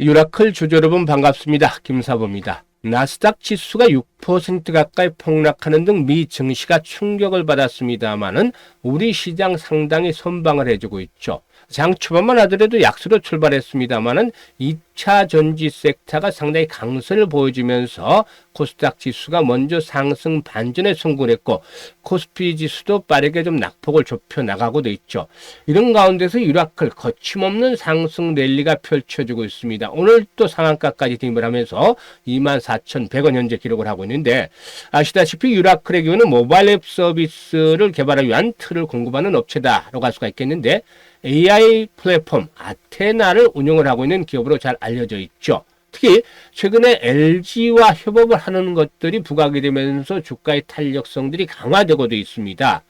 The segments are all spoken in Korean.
유라클 주주 여러분 반갑습니다. 김사부입니다. 나스닥 지수가 6% 가까이 폭락하는 등 미 증시가 충격을 받았습니다마는 우리 시장 상당히 선방을 해주고 있죠. 장 초반만 하더라도 약세로 출발했습니다마는 2차 전지 섹터가 상당히 강세를 보여주면서 코스닥 지수가 먼저 상승 반전에 성공했고 코스피 지수도 빠르게 좀 낙폭을 좁혀 나가고도 있죠. 이런 가운데서 유라클 거침없는 상승 랠리가 펼쳐지고 있습니다. 오늘 또 상한가까지 진입을 하면서 24,100원 현재 기록을 하고 있는데, 아시다시피 유라클의 경우는 모바일 앱 서비스를 개발하기 위한 틀을 공급하는 업체다라고 할 수가 있겠는데, AI 플랫폼 아테나를 운영을 하고 있는 기업으로 잘 알려져 있죠. 특히 최근에 LG와 협업을 하는 것들이 부각이 되면서 주가의 탄력성들이 강화되고도 있습니다.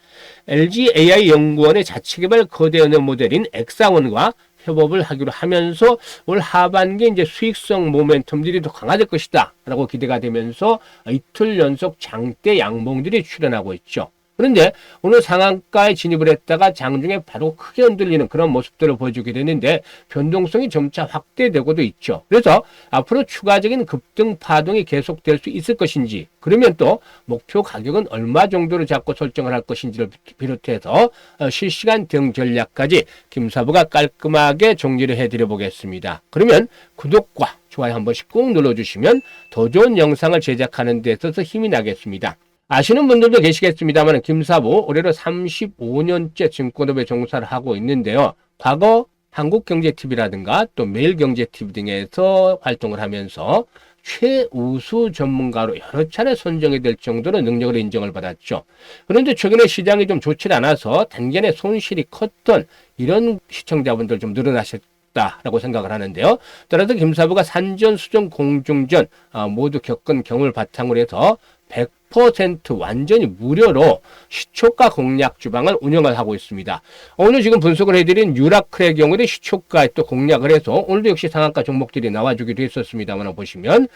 LG AI 연구원의 자체 개발 거대 언어 모델인 엑사원과 협업을 하기로 하면서 올 하반기에 이제 수익성 모멘텀들이 더 강화될 것이다 라고 기대가 되면서 이틀 연속 장대 양봉들이 출현하고 있죠. 그런데 오늘 상한가에 진입을 했다가 장중에 바로 크게 흔들리는 그런 모습들을 보여주게 되는데 변동성이 점차 확대되고도 있죠. 그래서 앞으로 추가적인 급등 파동이 계속될 수 있을 것인지, 그러면 또 목표 가격은 얼마 정도로 잡고 설정을 할 것인지를 비롯해서 실시간 대응 전략까지 김사부가 깔끔하게 정리를 해드려 보겠습니다. 그러면 구독과 좋아요 한 번씩 꼭 눌러주시면 더 좋은 영상을 제작하는 데 있어서 힘이 나겠습니다. 아시는 분들도 계시겠습니다만 김사부 올해로 35년째 증권업에 종사를 하고 있는데요. 과거 한국경제TV라든가 또 매일경제TV 등에서 활동을 하면서 최우수 전문가로 여러 차례 선정이 될 정도로 능력을 인정을 받았죠. 그런데 최근에 시장이 좀 좋지 않아서 단기간에 손실이 컸던 이런 시청자분들 좀 늘어나셨다라고 생각을 하는데요. 따라서 김사부가 산전, 수전, 공중전 모두 겪은 경험을 바탕으로 해서 100% 완전히 무료로 시초가 공략 주방을 운영을 하고 있습니다. 오늘 지금 분석을 해드린 유라클의 경우에 시초가에 또 공략을 해서 오늘도 역시 상한가 종목들이 나와주기도 했었습니다만 보시면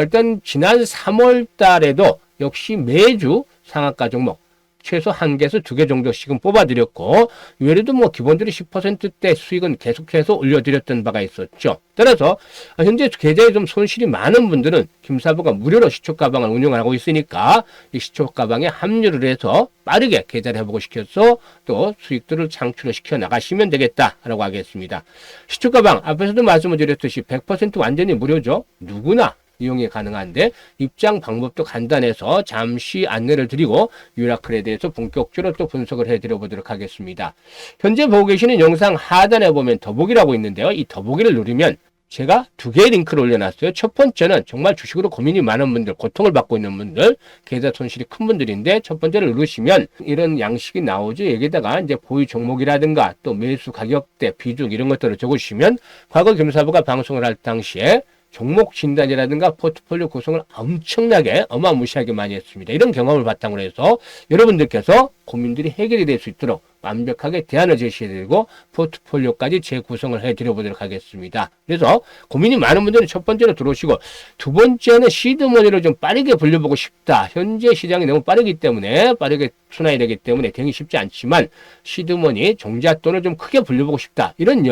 일단 지난 3월 달에도 역시 매주 상한가 종목 최소 1개에서 2개 정도씩은 뽑아드렸고, 외에도 뭐 기본적으로 10%대 수익은 계속해서 올려드렸던 바가 있었죠. 따라서 현재 계좌에 좀 손실이 많은 분들은 김사부가 무료로 시초가방을 운영하고 있으니까 이 시초가방에 합류를 해서 빠르게 계좌를 회복을 시켜서 또 수익들을 창출을 시켜 나가시면 되겠다라고 하겠습니다. 시초가방 앞에서도 말씀을 드렸듯이 100% 완전히 무료죠. 누구나 이용이 가능한데 입장 방법도 간단해서 잠시 안내를 드리고 유라클에 대해서 본격적으로 또 분석을 해드려 보도록 하겠습니다. 현재 보고 계시는 영상 하단에 보면 더보기라고 있는데요. 이 더보기를 누르면 제가 2개의 링크를 올려놨어요. 첫 번째는 정말 주식으로 고민이 많은 분들, 고통을 받고 있는 분들, 계좌 손실이 큰 분들인데 첫 번째를 누르시면 이런 양식이 나오죠. 여기다가 이제 보유 종목이라든가 또 매수 가격대, 비중 이런 것들을 적으시면 과거 김사부가 방송을 할 당시에 종목 진단이라든가 포트폴리오 구성을 엄청나게 어마무시하게 많이 했습니다. 이런 경험을 바탕으로 해서 여러분들께서 고민들이 해결이 될 수 있도록 완벽하게 대안을 제시해드리고 포트폴리오까지 재구성을 해드려 보도록 하겠습니다. 그래서 고민이 많은 분들은 첫 번째로 들어오시고, 두 번째는 시드머니를 좀 빠르게 불려보고 싶다. 현재 시장이 너무 빠르기 때문에 빠르게 순환이 되기 때문에 대응이 쉽지 않지만 시드머니 종잣돈을 좀 크게 불려보고 싶다. 이런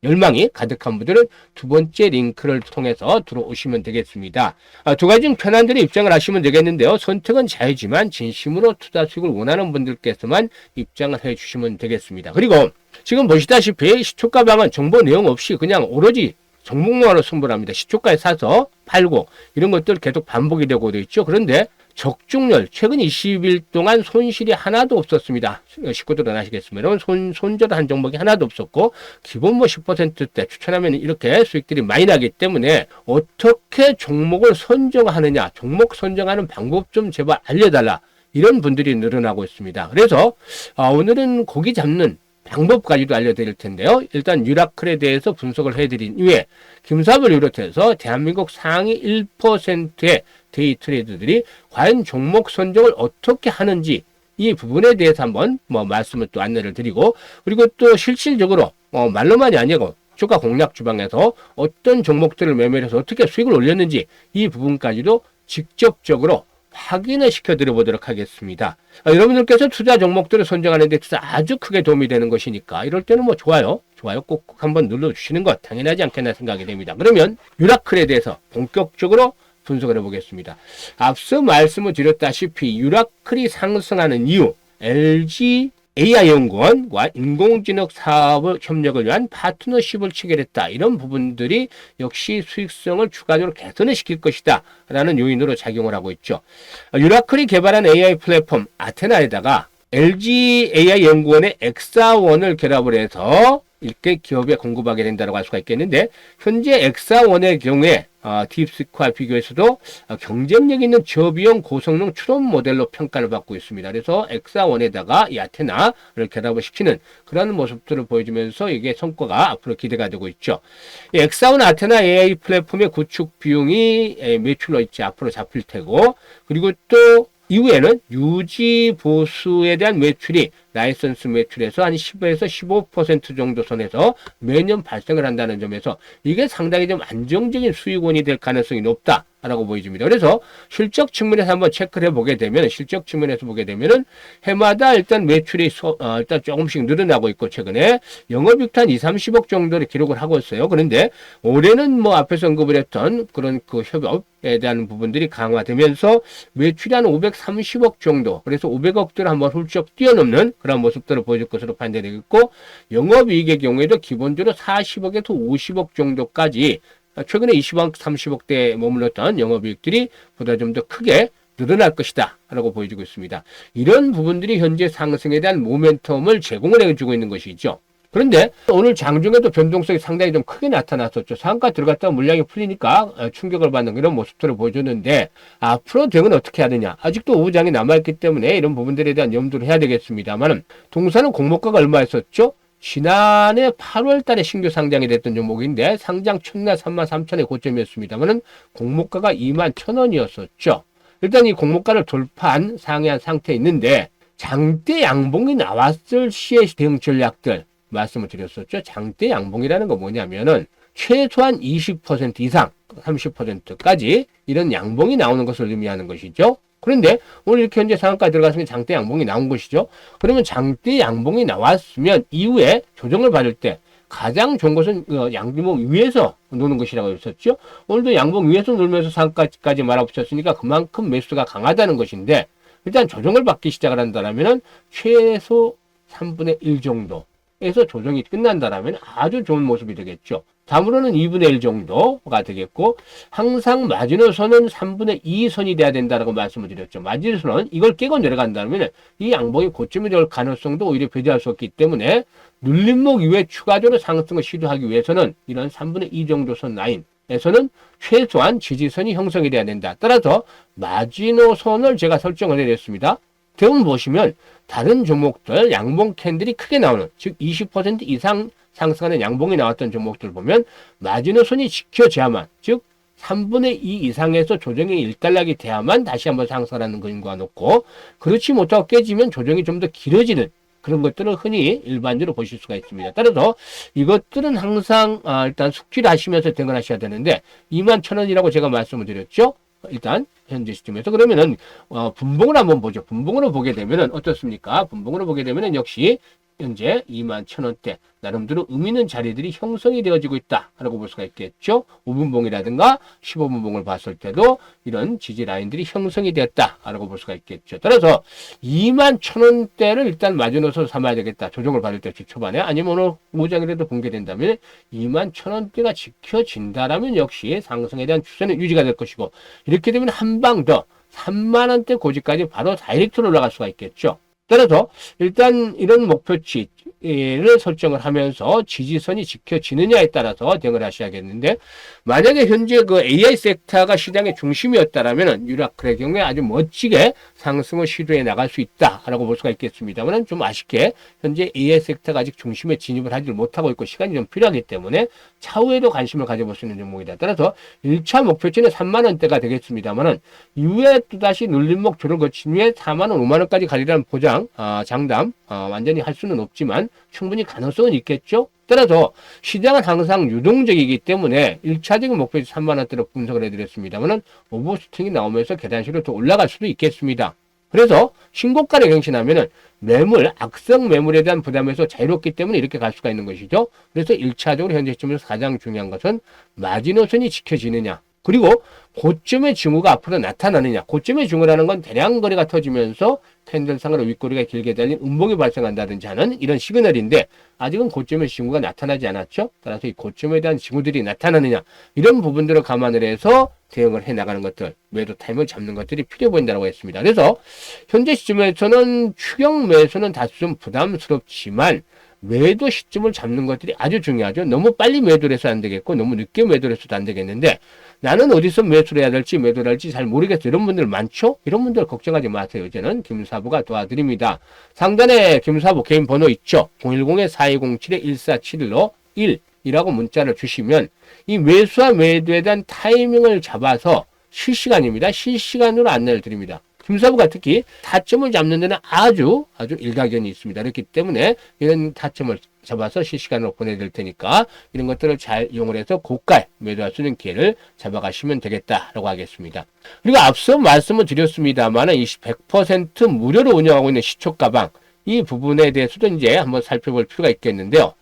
열망이 가득한 분들은 두 번째 링크를 통해서 들어오시면 되겠습니다. 두 가지 편한 대로 입장을 하시면 되겠는데요. 선택은 자유지만 진심으로 투자 수익을 원하는 분들께서만 입장을 해주시면 되겠습니다. 그리고 지금 보시다시피 시초가방은 정보 내용 없이 그냥 오로지 종목만으로 승부를 합니다. 시초가에 사서 팔고 이런 것들 계속 반복이 되고 있죠. 그런데 적중률 최근 20일 동안 손실이 하나도 없었습니다. 식구들은 아시겠습니다. 손절한 종목이 하나도 없었고 기본 뭐 10%대 추천하면 이렇게 수익들이 많이 나기 때문에 어떻게 종목을 선정하느냐, 종목 선정하는 방법 좀 제발 알려달라, 이런 분들이 늘어나고 있습니다. 그래서 오늘은 고기 잡는 방법까지도 알려드릴 텐데요. 일단 유라클에 대해서 분석을 해드린 이후에 김사부를 비롯해서 대한민국 상위 1%의 데이 트레이더들이 과연 종목 선정을 어떻게 하는지 이 부분에 대해서 한번 말씀을 또 안내를 드리고, 그리고 또 실질적으로 말로만이 아니고 주가 공략 주방에서 어떤 종목들을 매매를 해서 어떻게 수익을 올렸는지 이 부분까지도 직접적으로 확인을 시켜드려 보도록 하겠습니다. 여러분들께서 투자 종목들을 선정하는 데 있어서 아주 크게 도움이 되는 것이니까 이럴 때는 좋아요 좋아요 꼭 한번 눌러주시는 것 당연하지 않겠나 생각이 됩니다. 그러면 유라클에 대해서 본격적으로 분석을 해보겠습니다. 앞서 말씀을 드렸다시피 유라클이 상승하는 이유, LG AI연구원과 인공지능 사업 협력을 위한 파트너십을 체결했다. 이런 부분들이 역시 수익성을 추가적으로 개선을 시킬 것이다 라는 요인으로 작용을 하고 있죠. 유라클이 개발한 AI 플랫폼 아테나에다가 LG AI연구원의 엑사원을 결합을 해서 이렇게 기업에 공급하게 된다고 할 수가 있겠는데, 현재 엑사원의 경우에 딥시크와 비교해서도 경쟁력 있는 저비용 고성능 추론 모델로 평가를 받고 있습니다. 그래서 엑사원에다가 이 아테나를 결합을 시키는 그런 모습들을 보여주면서 이게 성과가 앞으로 기대가 되고 있죠. 이 엑사원 아테나 AI 플랫폼의 구축 비용이 매출로 이제 앞으로 잡힐 테고, 그리고 또 이후에는 유지 보수에 대한 매출이 라이선스 매출에서 한 10에서 15% 정도 선에서 매년 발생을 한다는 점에서 이게 상당히 좀 안정적인 수익원이 될 가능성이 높다라고 보여집니다. 그래서 실적 측면에서 한번 체크를 해보게 되면, 실적 측면에서 보게 되면은 해마다 일단 매출이 일단 조금씩 늘어나고 있고, 최근에 영업이익도 한 2, 30억 정도를 기록을 하고 있어요. 그런데 올해는 뭐 앞에서 언급을 했던 그런 그 협업에 대한 부분들이 강화되면서 매출이 한 530억 정도, 그래서 500억대를 한번 훌쩍 뛰어넘는 그런 모습들을 보여줄 것으로 판단되겠고, 영업이익의 경우에도 기본적으로 40억에서 50억 정도까지 최근에 20억, 30억대에 머물렀던 영업이익들이 보다 좀 더 크게 늘어날 것이다 라고 보여지고 있습니다. 이런 부분들이 현재 상승에 대한 모멘텀을 제공을 해주고 있는 것이죠. 그런데 오늘 장중에도 변동성이 상당히 좀 크게 나타났었죠. 상한가 들어갔다가 물량이 풀리니까 충격을 받는 이런 모습들을 보여줬는데, 앞으로 대응은 어떻게 해야 되냐. 아직도 오후장이 남아있기 때문에 이런 부분들에 대한 염두를 해야 되겠습니다만, 동사는 공모가가 얼마였었죠? 지난해 8월 달에 신규 상장이 됐던 종목인데 상장 첫날 33,000원의 고점이었습니다만 공모가가 21,000원이었었죠. 일단 이 공모가를 돌파한 상회한 상태에 있는데, 장대 양봉이 나왔을 시의 대응 전략들 말씀을 드렸었죠. 장대 양봉이라는 거 뭐냐면은 최소한 20% 이상 30%까지 이런 양봉이 나오는 것을 의미하는 것이죠. 그런데 오늘 이렇게 현재 상한가 들어갔으면 장대 양봉이 나온 것이죠. 그러면 장대 양봉이 나왔으면 이후에 조정을 받을 때 가장 좋은 것은 양봉 위에서 노는 것이라고 했었죠. 오늘도 양봉 위에서 놀면서 상한가까지 말아붙였으니까 그만큼 매수가 강하다는 것인데, 일단 조정을 받기 시작을 한다면 최소 3분의 1 정도에서 조정이 끝난다면 아주 좋은 모습이 되겠죠. 다음으로는 2분의 1 정도가 되겠고, 항상 마지노선은 3분의 2 선이 돼야 된다고 말씀을 드렸죠. 마지노선은 이걸 깨고 내려간다면 이 양봉이 고점이 될 가능성도 오히려 배제할 수 없기 때문에, 눌림목 이후에 추가적으로 상승을 시도하기 위해서는 이런 3분의 2 정도 선 라인에서는 최소한 지지선이 형성이 돼야 된다. 따라서 마지노선을 제가 설정을 해드렸습니다. 대응 보시면 다른 종목들 양봉 캔들이 크게 나오는, 즉 20% 이상 상승하는 양봉이 나왔던 종목들 보면 마지노선이 지켜져야만, 즉 3분의 2 이상에서 조정이 일단락이 돼야만 다시 한번 상승하는 그림과 놓고, 그렇지 못하고 깨지면 조정이 좀 더 길어지는 그런 것들을 흔히 일반적으로 보실 수가 있습니다. 따라서 이것들은 항상 일단 숙지를 하시면서 대응을 하셔야 되는데, 21,000원이라고 제가 말씀을 드렸죠. 일단 현재 시점에서 그러면은 분봉을 한번 보죠. 분봉으로 보게 되면은 어떻습니까? 분봉으로 보게 되면은 역시 현재 21,000원대 나름대로 의미 있는 자리들이 형성이 되어지고 있다라고 볼 수가 있겠죠. 5분봉이라든가 15분봉을 봤을 때도 이런 지지 라인들이 형성이 되었다라고 볼 수가 있겠죠. 따라서 21,000원대를 일단 마지노선 삼아야 되겠다. 조정을 받을 때 초반에, 아니면 오늘 오장이라도 붕괴된다면 21,000원대가 지켜진다라면 역시 상승에 대한 추세는 유지가 될 것이고, 이렇게 되면 한 방 더 3만원대 고지까지 바로 다이렉트로 올라갈 수가 있겠죠. 따라서 일단 이런 목표치를 설정을 하면서 지지선이 지켜지느냐에 따라서 대응을 하셔야겠는데, 만약에 현재 그 AI 섹터가 시장의 중심이었다라면 유라클의 경우에 아주 멋지게 상승을 시도해 나갈 수 있다라고 볼 수가 있겠습니다만, 좀 아쉽게 현재 AI 섹터가 아직 중심에 진입을 하지 못하고 있고 시간이 좀 필요하기 때문에 차후에도 관심을 가져볼 수 있는 종목이다. 따라서 1차 목표치는 3만원대가 되겠습니다만, 이후에 또다시 눌림목 조를 거친 후에 4만원, 5만원까지 가리라는 보장, 장담 완전히 할 수는 없지만 충분히 가능성은 있겠죠. 따라서 시장은 항상 유동적이기 때문에 1차적인 목표치 3만원대로 분석을 해드렸습니다만, 오버슈팅이 나오면서 계단식으로 더 올라갈 수도 있겠습니다. 그래서 신고가를 갱신하면은 매물, 악성 매물에 대한 부담에서 자유롭기 때문에 이렇게 갈 수가 있는 것이죠. 그래서 1차적으로 현재 시점에서 가장 중요한 것은 마지노선이 지켜지느냐. 그리고 고점의 징후가 앞으로 나타나느냐. 고점의 징후라는 건 대량 거래가 터지면서 캔들상으로 윗꼬리가 길게 달린 음봉이 발생한다든지 하는 이런 시그널인데 아직은 고점의 징후가 나타나지 않았죠. 따라서 이 고점에 대한 징후들이 나타나느냐. 이런 부분들을 감안을 해서 대응을 해나가는 것들, 매도 타임을 잡는 것들이 필요해 보인다고 했습니다. 그래서 현재 시점에서는 추격 매수는 다소 좀 부담스럽지만 매도 시점을 잡는 것들이 아주 중요하죠. 너무 빨리 매도를 해서 안 되겠고 너무 늦게 매도를 해서도 안 되겠는데 나는 어디서 매수를 해야 될지 매도를 할지 잘 모르겠어. 이런 분들 많죠? 이런 분들 걱정하지 마세요. 이제는 김사부가 도와드립니다. 상단에 김사부 개인 번호 있죠? 010-4207-1471로 1이라고 문자를 주시면 이 매수와 매도에 대한 타이밍을 잡아서 실시간입니다. 실시간으로 안내를 드립니다. 김사부가 특히 타점을 잡는 데는 아주 일가견이 있습니다. 그렇기 때문에 이런 타점을 잡아서 실시간으로 보내드릴 테니까 이런 것들을 잘 이용을 해서 고가에 매도할 수 있는 기회를 잡아가시면 되겠다라고 하겠습니다. 그리고 앞서 말씀을 드렸습니다만 100% 무료로 운영하고 있는 시초가방 이 부분에 대해서도 이제 한번 살펴볼 필요가 있겠는데요.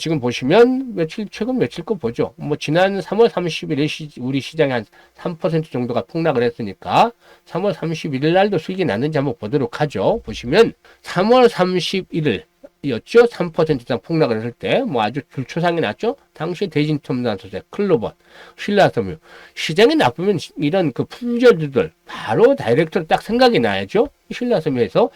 지금 보시면 최근 며칠 거 보죠. 지난 3월 30일에 우리 시장이 한 3% 정도가 폭락을 했으니까 3월 31일 날도 수익이 났는지 한번 보도록 하죠. 보시면 3월 31일 였죠. 3% 이상 폭락을 했을 때, 아주 불초상이 났죠. 당시 대진첨단소재, 클로버, 신라섬유. 시장이 나쁘면 이런 그 품절들 바로 다이렉트로 딱 생각이 나야죠. 신라섬유에서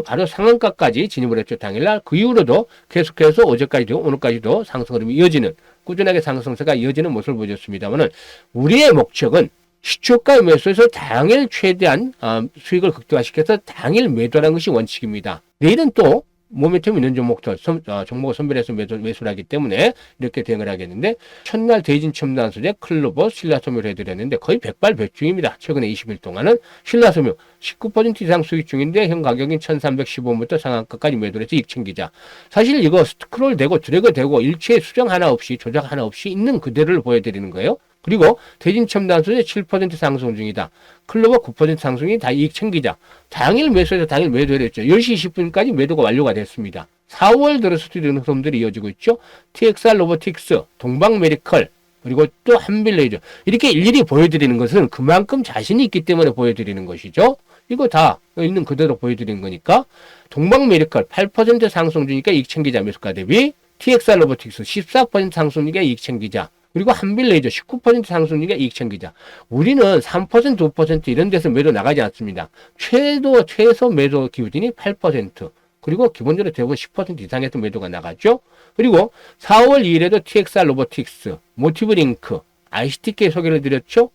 바로 상한가까지 진입을 했죠. 당일날. 그 이후로도 계속해서 어제까지도 오늘까지도 상승 흐름이 이어지는, 꾸준하게 상승세가 이어지는 모습을 보여줬습니다만은 우리의 목적은 시초가 매수에서 당일 최대한 수익을 극대화시켜서 당일 매도하는 것이 원칙입니다. 내일은 또 모멘텀 있는 종목을 선별해서 매수를 하기 때문에 이렇게 대응을 하겠는데 첫날 대진첨단소재, 클로버, 신라섬유를 해드렸는데 거의 백발백중입니다. 최근에 20일 동안은 신라섬유 19% 이상 수익 중인데 현 가격인 1315원부터 상한가까지 매도를 해서 이익 챙기자. 사실 이거 스크롤 되고 드래그 되고 일체의 수정 하나 없이 조작 하나 없이 있는 그대로를 보여드리는 거예요. 그리고 대진첨단소재 7% 상승 중이다. 클로버 9% 상승이 다 이익 챙기자. 당일 매수해서 당일 매도를 했죠. 10시 20분까지 매도가 완료가 됐습니다. 4월 들어서도 이런 흐름들이 이어지고 있죠. TXR 로보틱스, 동방메디컬, 그리고 또 한빌레이저. 이렇게 일일이 보여드리는 것은 그만큼 자신이 있기 때문에 보여드리는 것이죠. 이거 다 있는 그대로 보여드리는 거니까 동방메디컬 8% 상승 중이니까 이익 챙기자 매수가 대비 TXR 로보틱스 14% 상승 중이니까 이익 챙기자. 그리고 한빌레이저 19% 상승률이니까 이익 챙기자. 우리는 3%, 5% 이런 데서 매도 나가지 않습니다. 최소 매도 기준이 8%. 그리고 기본적으로 대부분 10% 이상에서 매도가 나가죠. 그리고 4월 2일에도 TXR 로보틱스, 모티브링크, ICTK 소개를 드렸죠.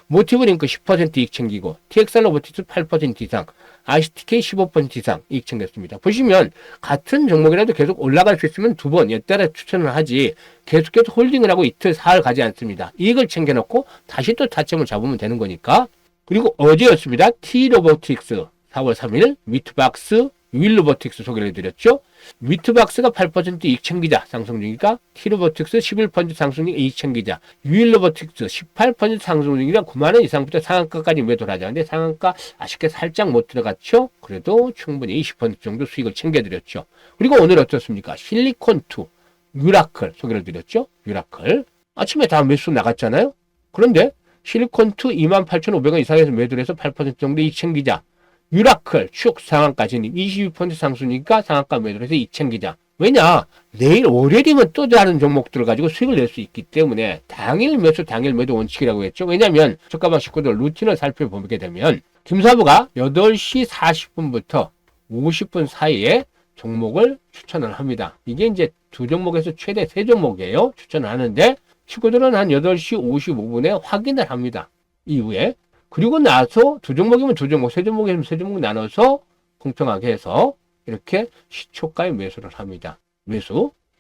모티브링크 10% 이익 챙기고 TXR 로보틱스 8% 이상, ICTK 15% 이상 이익 챙겼습니다. 보시면 같은 종목이라도 계속 올라갈 수 있으면 두 번 연달아 추천을 하지 계속해서 홀딩을 하고 이틀 사흘 가지 않습니다. 이익을 챙겨놓고 다시 또 타점을 잡으면 되는 거니까. 그리고 어제였습니다. T로보틱스 4월 3일 미트박스 윌로보틱스 소개를 해드렸죠. 위트박스가 8% 이익 챙기자 상승 중이니까 T로보틱스 11% 상승 중이니까 이익 챙기자. 윌로보틱스 18% 상승 중이니까 9만원 이상부터 상한가까지 매도를 하자. 근데 상한가 아쉽게 살짝 못 들어갔죠. 그래도 충분히 20% 정도 수익을 챙겨드렸죠. 그리고 오늘 어떻습니까? 실리콘2 유라클 소개를 드렸죠. 유라클 아침에 다 매수 나갔잖아요. 그런데 실리콘2 28,500원 이상에서 매도를 해서 8% 정도 이익 챙기자. 유라클 축 상한가 진입 22% 상승이니까 상한가 매도를 해서 이익 챙기자. 왜냐? 내일 월요일이면 또 다른 종목들을 가지고 수익을 낼 수 있기 때문에 당일 매수 당일 매도 원칙이라고 했죠. 왜냐하면 저가방 식구들 루틴을 살펴보게 되면 김사부가 8시 40분부터 50분 사이에 종목을 추천을 합니다. 이게 이제 두 종목에서 최대 세 종목이에요. 추천을 하는데 식구들은 한 8시 55분에 확인을 합니다. 이후에 그리고 나서 두 종목이면 두 종목, 세 종목이면 세 종목 나눠서 공평하게 해서 이렇게 시초가에 매수를 합니다.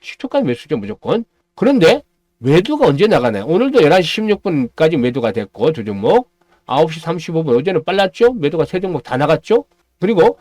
시초가에 매수죠, 무조건. 그런데 매도가 언제 나가나요? 오늘도 11시 16분까지 매도가 됐고, 두 종목. 9시 35분, 어제는 빨랐죠? 매도가 세 종목 다 나갔죠? 그리고,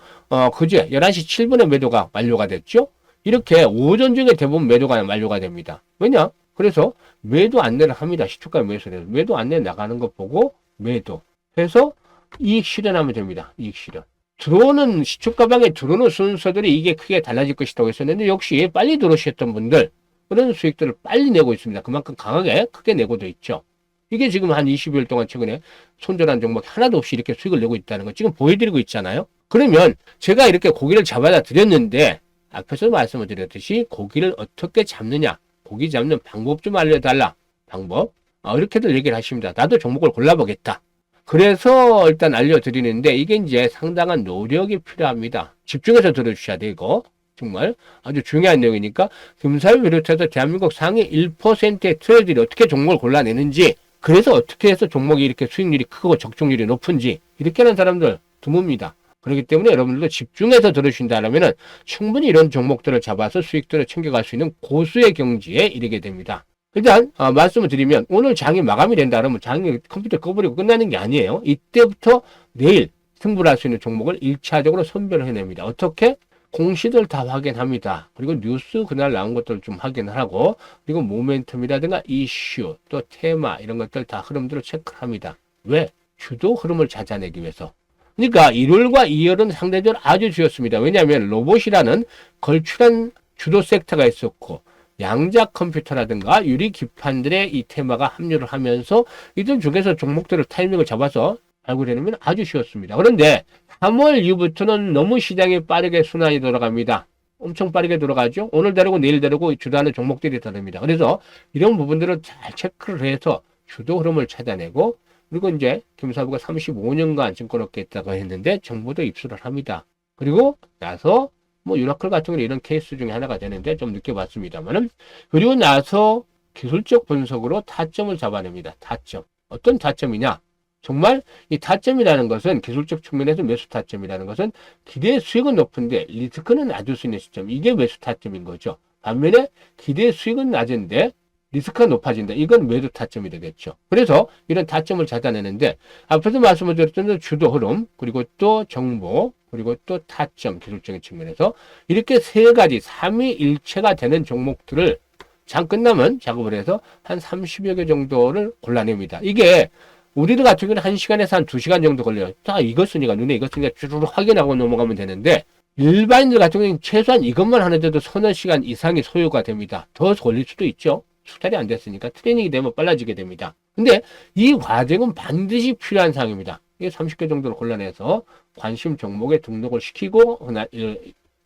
그제 11시 7분에 매도가 완료가 됐죠? 이렇게 오전 중에 대부분 매도가 완료가 됩니다. 왜냐? 그래서 매도 안내를 합니다. 시초가에 매수를 해서. 매도 안내 나가는 거 보고 매도. 해서 이익 실현하면 됩니다. 이익 실현. 들어오는 시초가방에 들어오는 순서들이 이게 크게 달라질 것이라고 했었는데 역시 빨리 들어오셨던 분들 그런 수익들을 빨리 내고 있습니다. 그만큼 강하게 크게 내고도 있죠. 이게 지금 한 20일 동안 최근에 손절한 종목 하나도 없이 이렇게 수익을 내고 있다는 거 지금 보여드리고 있잖아요. 그러면 제가 이렇게 고기를 잡아다 드렸는데 앞에서 말씀을 드렸듯이 고기를 어떻게 잡느냐, 고기 잡는 방법 좀 알려달라. 방법 이렇게들 얘기를 하십니다. 나도 종목을 골라보겠다. 그래서 일단 알려드리는데 이게 이제 상당한 노력이 필요합니다. 집중해서 들어주셔야 되고 정말 아주 중요한 내용이니까 금사를 비롯해서 대한민국 상위 1%의 트레이더들이 어떻게 종목을 골라내는지 그래서 어떻게 해서 종목이 이렇게 수익률이 크고 적중률이 높은지 이렇게 하는 사람들 드뭅니다. 그렇기 때문에 여러분들도 집중해서 들으신다면 충분히 이런 종목들을 잡아서 수익들을 챙겨갈 수 있는 고수의 경지에 이르게 됩니다. 일단 말씀을 드리면 오늘 장이 마감이 된다 그러면 장이 컴퓨터 꺼버리고 끝나는 게 아니에요. 이때부터 내일 승부를 할 수 있는 종목을 1차적으로 선별을 해냅니다. 어떻게? 공시들 다 확인합니다. 그리고 뉴스 그날 나온 것들 좀 확인을 하고 그리고 모멘텀이라든가 이슈 또 테마 이런 것들 다 흐름들을 체크합니다. 왜? 주도 흐름을 찾아내기 위해서. 그러니까 1월과 2월은 상대적으로 아주 좋습니다. 왜냐하면 로봇이라는 걸출한 주도 섹터가 있었고 양자 컴퓨터라든가 유리 기판들의 이 테마가 합류를 하면서 이들 중에서 종목들을 타이밍을 잡아서 발굴해내면 아주 쉬웠습니다. 그런데 3월 이후부터는 너무 시장이 빠르게 순환이 돌아갑니다. 엄청 빠르게 돌아가죠. 오늘 다르고 내일 다르고 주도하는 종목들이 다릅니다. 그래서 이런 부분들을 잘 체크를 해서 주도 흐름을 찾아내고 그리고 이제 김사부가 35년간 증권업계에 있다고 했는데 정보도 입수를 합니다. 그리고 나서 뭐 유라클 같은 경우는 이런 케이스 중에 하나가 되는데 좀 늦게 봤습니다만은 그리고 나서 기술적 분석으로 타점을 잡아냅니다. 타점. 어떤 타점이냐? 정말 이 타점이라는 것은 기술적 측면에서 매수 타점이라는 것은 기대 수익은 높은데 리스크는 낮을 수 있는 시점. 이게 매수 타점인 거죠. 반면에 기대 수익은 낮은데 리스크가 높아진다. 이건 매도 타점이 되겠죠. 그래서 이런 타점을 찾아내는데 앞에서 말씀을 드렸던 주도 흐름 그리고 또 정보 그리고 또 타점 기술적인 측면에서 이렇게 세 가지 삼위일체가 되는 종목들을 장 끝나면 작업을 해서 한 30여 개 정도를 골라냅니다. 이게 우리들 같은 경우는 1시간에서 한 2시간 정도 걸려요. 다 익었으니까 눈에 익었으니까 쭈르르 확인하고 넘어가면 되는데 일반인들 같은 경우는 최소한 이것만 하는데도 서너 시간 이상이 소요가 됩니다. 더 걸릴 수도 있죠. 숙달이 안 됐으니까 트레이닝이 되면 빨라지게 됩니다. 근데 이 과정은 반드시 필요한 사항입니다. 이게 30개 정도를 골라내서 관심 종목에 등록을 시키고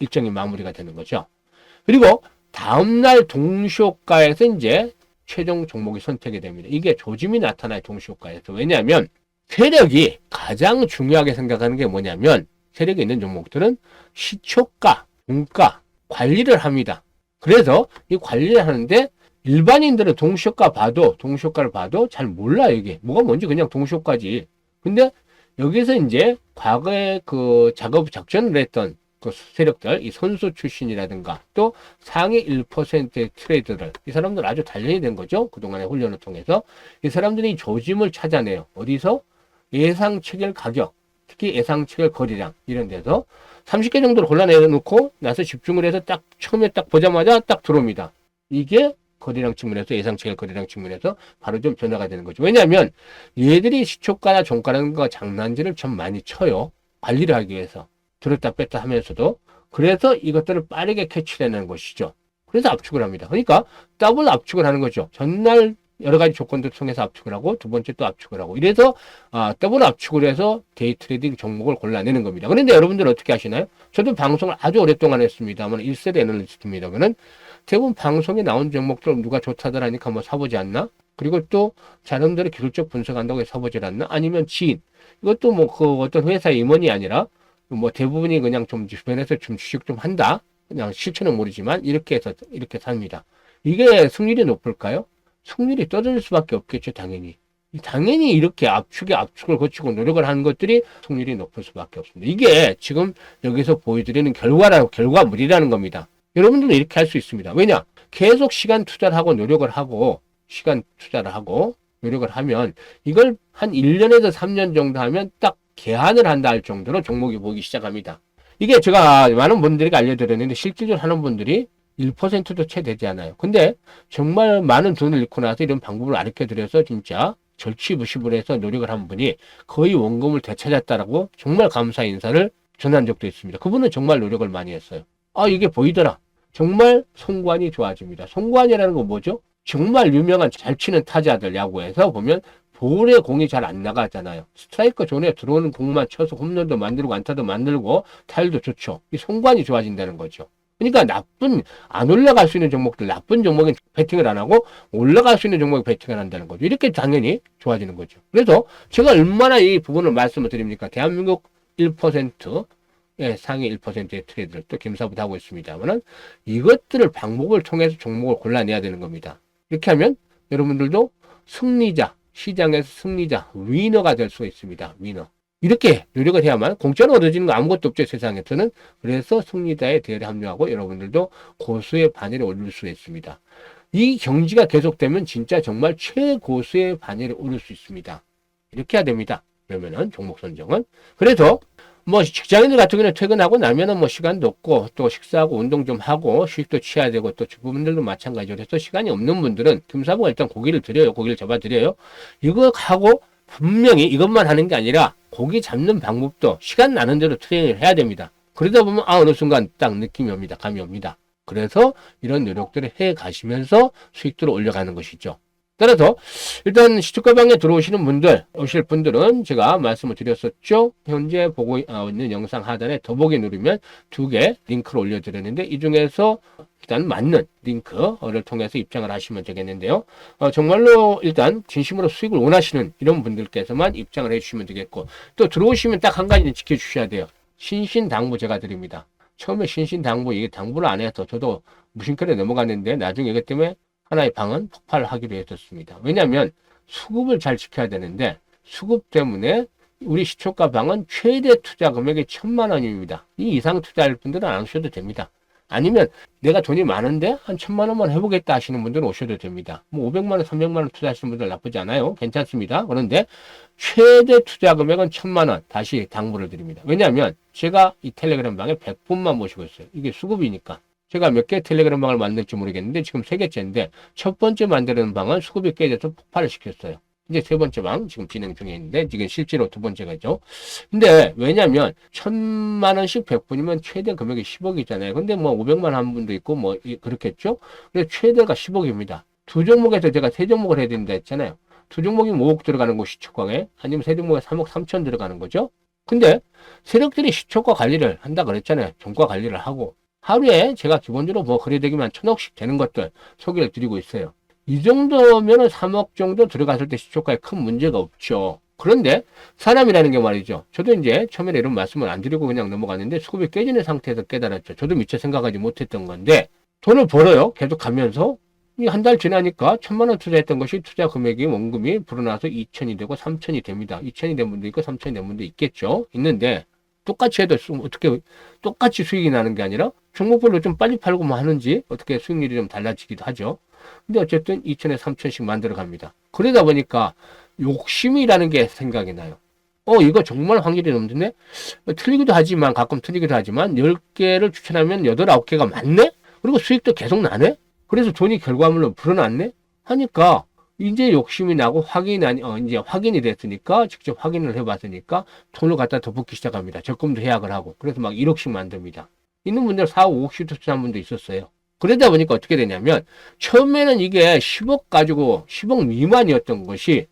일정이 마무리가 되는 거죠. 그리고 다음날 동시효과에서 이제 최종 종목이 선택이 됩니다. 이게 조짐이 나타나요. 동시효과에서. 왜냐하면 세력이 가장 중요하게 생각하는 게 뭐냐면 세력이 있는 종목들은 시초가, 종가 관리를 합니다. 그래서 이 관리를 하는데 일반인들은 동시효과를 봐도 잘 몰라요. 이게 뭐가 뭔지 그냥 동시효과지. 근데 여기서 이제 과거에 그 작업 작전을 했던 그 세력들, 이 선수 출신이라든가 또 상위 1%의 트레이더들, 이 사람들 아주 단련이 된 거죠. 그동안의 훈련을 통해서 이 사람들이 조짐을 찾아내요. 어디서? 예상 체결 가격, 특히 예상 체결 거래량 이런 데서 30개 정도를 골라내놓고 나서 집중을 해서 딱 처음에 딱 보자마자 딱 들어옵니다. 이게 거래량 측면에서 예상 체결 거래량 측면에서 바로 좀 변화가 되는 거죠. 왜냐하면 얘들이 시초가나 종가라는 거 장난질을 좀 많이 쳐요. 관리를 하기 위해서. 들었다 뺐다 하면서도. 그래서 이것들을 빠르게 캐치해내는 것이죠. 그래서 압축을 합니다. 그러니까 더블 압축을 하는 거죠. 전날 여러 가지 조건들 통해서 압축을 하고 두 번째 또 압축을 하고 이래서 더블 압축을 해서 데이 트레이딩 종목을 골라내는 겁니다. 그런데 여러분들은 어떻게 하시나요? 저도 방송을 아주 오랫동안 했습니다만 1세대 애널리스트입니다만은 대부분 방송에 나온 종목들 누가 좋다들 하니까 뭐 사보지 않나? 그리고 또 사람들이 기술적 분석한다고 해서 사보질 않나? 아니면 지인. 이것도 뭐 그 어떤 회사의 임원이 아니라 뭐 대부분이 그냥 좀 주변에서 좀 주식 좀 한다. 그냥 실체는 모르지만 이렇게 해서 이렇게 삽니다. 이게 승률이 높을까요? 승률이 떨어질 수밖에 없겠죠, 당연히. 당연히 이렇게 압축을 거치고 노력을 하는 것들이 승률이 높을 수밖에 없습니다. 이게 지금 여기서 보여드리는 결과물이라는 겁니다. 여러분들도 이렇게 할 수 있습니다. 왜냐? 계속 시간 투자를 하고 노력을 하고 노력을 하면 이걸 한 1년에서 3년 정도 하면 딱 개한을 한다 할 정도로 종목이 보이기 시작합니다. 이게 제가 많은 분들에게 알려드렸는데 실질적으로 하는 분들이 1%도 채 되지 않아요. 근데 정말 많은 돈을 잃고 나서 이런 방법을 가르쳐드려서 진짜 절치부심을 해서 노력을 한 분이 거의 원금을 되찾았다라고 정말 감사 인사를 전한 적도 있습니다. 그분은 정말 노력을 많이 했어요. 아, 이게 보이더라. 정말 송구안이 좋아집니다. 송구안이라는 건 뭐죠? 정말 유명한 잘 치는 타자들 야구에서 보면 볼에 공이 잘 안 나가잖아요. 스트라이크 존에 들어오는 공만 쳐서 홈런도 만들고 안타도 만들고 타율도 좋죠. 이 송구안이 좋아진다는 거죠. 그러니까 안 올라갈 수 있는 종목들, 나쁜 종목은 배팅을 안 하고 올라갈 수 있는 종목에 배팅을 한다는 거죠. 이렇게 당연히 좋아지는 거죠. 그래서 제가 얼마나 이 부분을 말씀을 드립니까? 대한민국 1%, 예, 상위 1%의 트레이드를 또 김사부도 하고 있습니다만은 이것들을 방법을 통해서 종목을 골라내야 되는 겁니다. 이렇게 하면 여러분들도 승리자, 시장에서 승리자, 위너가 될 수 있습니다. 위너. 이렇게 노력을 해야만 공짜로 얻어지는 거 아무것도 없죠, 세상에서는. 그래서 승리자의 대열에 합류하고 여러분들도 고수의 반열에 오를 수 있습니다. 이 경지가 계속되면 진짜 정말 최고수의 반열에 오를 수 있습니다. 이렇게 해야 됩니다. 그러면은 종목 선정은. 그래서 뭐 직장인들 같은 경우는 퇴근하고 나면은 뭐 시간도 없고 또 식사하고 운동 좀 하고 휴식도 취해야 되고 또 주부분들도 마찬가지로 해서 시간이 없는 분들은 김사부가 일단 고기를 드려요. 고기를 잡아드려요. 이거 하고 분명히 이것만 하는 게 아니라 고기 잡는 방법도 시간 나는 대로 트레이닝을 해야 됩니다. 그러다 보면 어느 순간 딱 느낌이 옵니다. 감이 옵니다. 그래서 이런 노력들을 해 가시면서 수익들을 올려가는 것이죠. 따라서 일단 시초가방에 들어오시는 분들, 오실 분들은 제가 말씀을 드렸었죠. 현재 보고 있는 영상 하단에 더보기 누르면 2개 링크를 올려드렸는데 이 중에서 일단 맞는 링크를 통해서 입장을 하시면 되겠는데요. 정말로 일단 진심으로 수익을 원하시는 이런 분들께서만 입장을 해주시면 되겠고 또 들어오시면 딱 한 가지는 지켜주셔야 돼요. 신신당부 제가 드립니다. 처음에 신신당부 이게 당부를 안 해서 저도 무심결에 넘어갔는데 나중에 이것 때문에 하나의 방은 폭발하기로 했었습니다. 왜냐하면 수급을 잘 지켜야 되는데 수급 때문에 우리 시초가 방은 최대 투자 금액이 1,000만 원입니다. 이 이상 투자할 분들은 안 오셔도 됩니다. 아니면 내가 돈이 많은데 한 1,000만 원만 해보겠다 하시는 분들은 오셔도 됩니다. 뭐 500만 원, 300만 원 투자하시는 분들 나쁘지 않아요. 괜찮습니다. 그런데 최대 투자 금액은 1,000만 원 다시 당부를 드립니다. 왜냐하면 제가 이 텔레그램 방에 100분만 모시고 있어요. 이게 수급이니까. 제가 몇 개 텔레그램 방을 만들지 모르겠는데 지금 3개째인데 첫 번째 만드는 방은 수급이 깨져서 폭발을 시켰어요. 이제 세 번째 방 지금 진행 중에 있는데 지금 실제로 두 번째가죠. 근데 왜냐면 1,000만 원씩 100분이면 최대 금액이 10억이잖아요. 근데 뭐 500만 한 분도 있고 뭐 그렇겠죠. 그래서 최대가 10억입니다. 두 종목에서 제가 세 종목을 해야 된다 했잖아요. 두 종목이면 5억 들어가는 거 시초가에 아니면 세 종목에 3억 3천 들어가는 거죠. 근데 세력들이 시초가 관리를 한다 그랬잖아요. 종가 관리를 하고 하루에 제가 기본적으로 뭐 거래되기만 1,000억씩 되는 것들 소개를 드리고 있어요. 이 정도면은 3억 정도 들어갔을 때 시초가에 큰 문제가 없죠. 그런데 사람이라는 게 말이죠. 저도 이제 처음에 이런 말씀을 안 드리고 그냥 넘어갔는데 수급이 깨지는 상태에서 깨달았죠. 저도 미처 생각하지 못했던 건데 돈을 벌어요. 계속 가면서 한 달 지나니까 1,000만 원 투자했던 것이 투자 금액이 원금이 불어나서 2천이 되고 3천이 됩니다. 2천이 된 분도 있고 3천이 된 분도 있겠죠. 있는데 똑같이 해도 어떻게 똑같이 수익이 나는 게 아니라 종목별로 좀 빨리 팔고만 하는지 어떻게 수익률이 좀 달라지기도 하죠. 근데 어쨌든 2천에 3천씩 만들어 갑니다. 그러다 보니까 욕심이라는 게 생각이 나요. 이거 정말 확률이 높은데 틀리기도 하지만 가끔 틀리기도 하지만 10개를 추천하면 8, 9개가 맞네? 그리고 수익도 계속 나네? 그래서 돈이 결과물로 불어났네? 하니까 이제 욕심이 나고 이제 확인이 됐으니까 직접 확인을 해봤으니까 돈을 갖다 더 붓기 시작합니다. 적금도 해약을 하고 그래서 막 1억씩 만듭니다. 있는 분들 4억, 5억씩 투자한 분도 있었어요. 그러다 보니까 어떻게 되냐면 처음에는 이게 10억 가지고 10억 미만이었던 것이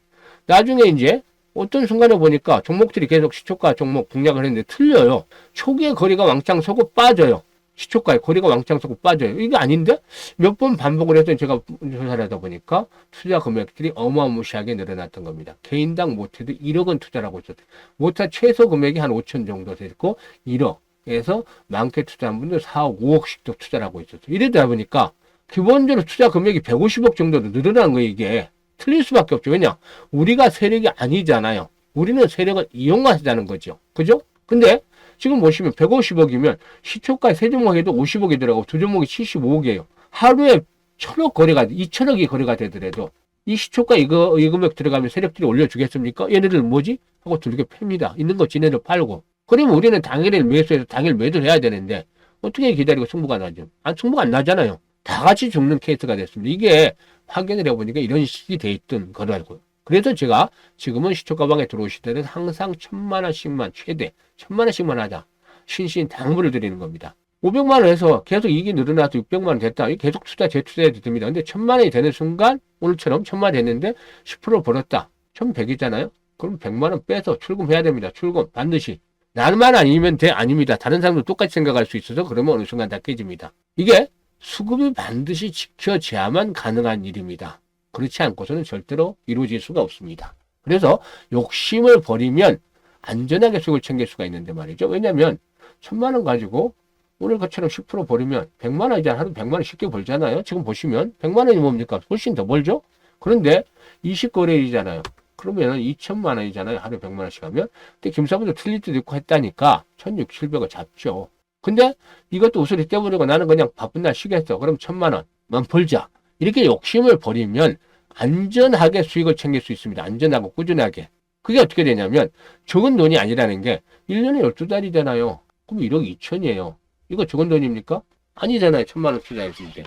나중에 이제 어떤 순간에 보니까 종목들이 계속 시초가 종목 공략을 했는데 틀려요. 초기에 거리가 왕창 서고 빠져요. 시초가에 거리가 왕창 서고 빠져요. 이게 아닌데 몇 번 반복을 해서 제가 조사를 하다 보니까 투자 금액들이 어마무시하게 늘어났던 겁니다. 개인당 못해도 1억은 투자를 하고 있었어요. 못해 최소 금액이 한 5천 정도 됐고 1억에서 많게 투자한 분들 4억, 5억씩도 투자를 하고 있었어요. 이러다 보니까 기본적으로 투자 금액이 150억 정도로 늘어난 거예요. 이게 틀릴 수밖에 없죠. 왜냐? 우리가 세력이 아니잖아요. 우리는 세력을 이용하자는 거죠. 그죠? 근데 지금 보시면 150억이면 시초가에 세 종목에도 50억이 들어가고 두 종목이 75억이에요. 하루에 1,000억 거래가, 2,000억이 거래가 되더라도 이 시초가 이 금액 들어가면 세력들이 올려주겠습니까? 얘네들 뭐지? 하고 두들겨 팹니다. 있는 거 지네들 팔고. 그러면 우리는 당일에 매수해서 당일 매도를 해야 되는데 어떻게 기다리고 승부가 나죠? 승부가 안 나잖아요. 다 같이 죽는 케이스가 됐습니다. 이게 확인을 해보니까 이런 식이 돼 있던 거라고요. 그래서 제가 지금은 시초가방에 들어오실 때는 항상 1,000만 원씩만 최대 1,000만 원씩만 하자. 신신 당부를 드리는 겁니다. 500만 원 해서 계속 이익이 늘어나서 600만 원 됐다. 계속 재투자해도 됩니다. 근데 1000만 원이 되는 순간 오늘처럼 1000만 원 됐는데 10% 벌었다. 1100이잖아요. 그럼 100만 원 빼서 출금해야 됩니다. 출금 반드시. 나만 아니면 돼? 아닙니다. 다른 사람도 똑같이 생각할 수 있어서 그러면 어느 순간 다 깨집니다. 이게 수급이 반드시 지켜져야만 가능한 일입니다. 그렇지 않고서는 절대로 이루어질 수가 없습니다. 그래서 욕심을 버리면 안전하게 수익을 챙길 수가 있는데 말이죠. 왜냐면 1000만 원 가지고 오늘 것처럼 10% 버리면 100만 원이잖아요. 하루 100만 원 쉽게 벌잖아요. 지금 보시면 100만 원이 뭡니까? 훨씬 더 벌죠? 그런데 20거래일이잖아요. 그러면 2천만 원이잖아요. 하루에 100만 원씩 하면. 근데 김사부도 틀릴 때도 있고 했다니까 1600, 700을 잡죠. 근데 이것도 우수리 떼버리고 나는 그냥 바쁜 날 쉬겠어. 그럼 1000만 원만 벌자. 이렇게 욕심을 버리면 안전하게 수익을 챙길 수 있습니다. 안전하고 꾸준하게. 그게 어떻게 되냐면 적은 돈이 아니라는 게 1년에 12달이잖아요. 그럼 1억 2천이에요. 이거 적은 돈입니까? 아니잖아요. 1000만 원 투자했을 때.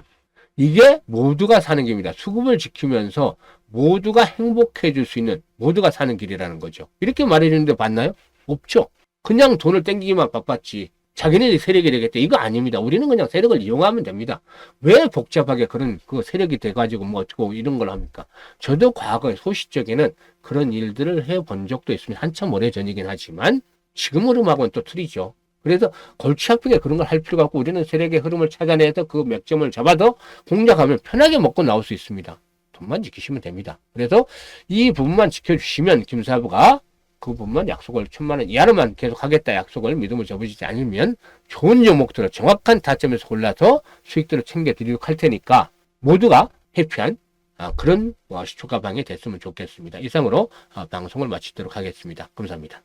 이게 모두가 사는 길입니다. 수급을 지키면서 모두가 행복해질 수 있는 모두가 사는 길이라는 거죠. 이렇게 말해주는데 봤나요? 없죠. 그냥 돈을 땡기기만 바빴지. 자기네들이 세력이 되겠다. 이거 아닙니다. 우리는 그냥 세력을 이용하면 됩니다. 왜 복잡하게 그런 그 세력이 돼가지고 뭐 어쩌고 이런 걸 합니까? 저도 과거에 소시적에는 그런 일들을 해본 적도 있습니다. 한참 오래전이긴 하지만 지금 흐름하고는 또 틀리죠. 그래서 골치 아프게 그런 걸 할 필요가 없고 우리는 세력의 흐름을 찾아내서 그 맥점을 잡아서 공략하면 편하게 먹고 나올 수 있습니다. 돈만 지키시면 됩니다. 그래서 이 부분만 지켜주시면 김사부가 그 부분만 약속을 1000만 원 이하로만 계속 하겠다 약속을 믿음을 접으시지 않으면 좋은 종목들을 정확한 타점에서 골라서 수익들을 챙겨드리도록 할 테니까 모두가 해피한 그런 시초가방이 됐으면 좋겠습니다. 이상으로 방송을 마치도록 하겠습니다. 감사합니다.